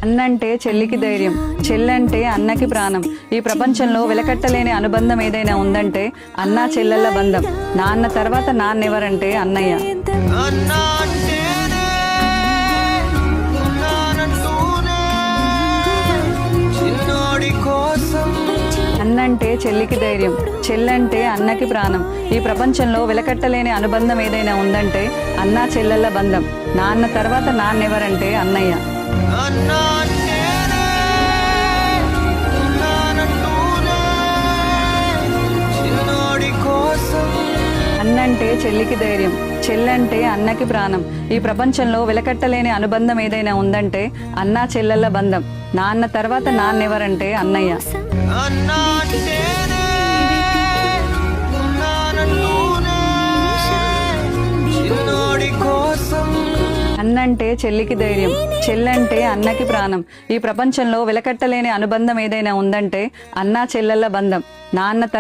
అన్నంటే చెల్లికి ధైర్యం, చెల్లంటే అన్నకి ప్రాణం. ఈ ప్రపంచంలో వెలకట్టలేని అనుబంధం ఏదైనా ఉందంటే అన్నా చెల్లెళ్ళ బంధం. నాన్న తర్వాత నాన్నెవరంటే అన్నయ్య. అన్నంటే చెల్లికి ధైర్యం, చెల్లంటే అన్నకి ప్రాణం. ఈ ప్రపంచంలో వెలకట్టలేని అనుబంధం ఏదైనా ఉందంటే అన్నా చెల్లెళ్ళ బంధం. నాన్న తర్వాత నాన్నెవరంటే అన్నయ్య. అన్నంటే చెల్లికి ధైర్యం, చెల్లంటే అన్నకి ప్రాణం. ఈ ప్రపంచంలో వెలకట్టలేని అనుబంధం ఏదైనా ఉందంటే అన్నా చెల్లెళ్ళ బంధం. నాన్న తర్వాత నాన్నెవరంటే అన్నయ్య. అన్నంటే చెల్లికి ధైర్యం, చెల్లంటే అన్నకి ప్రాణం. ఈ ప్రపంచంలో వెలకట్టలేని అనుబంధం ఏదైనా ఉందంటే అన్నా చెల్లెళ్ళ బంధం. నాన్న తర్వాత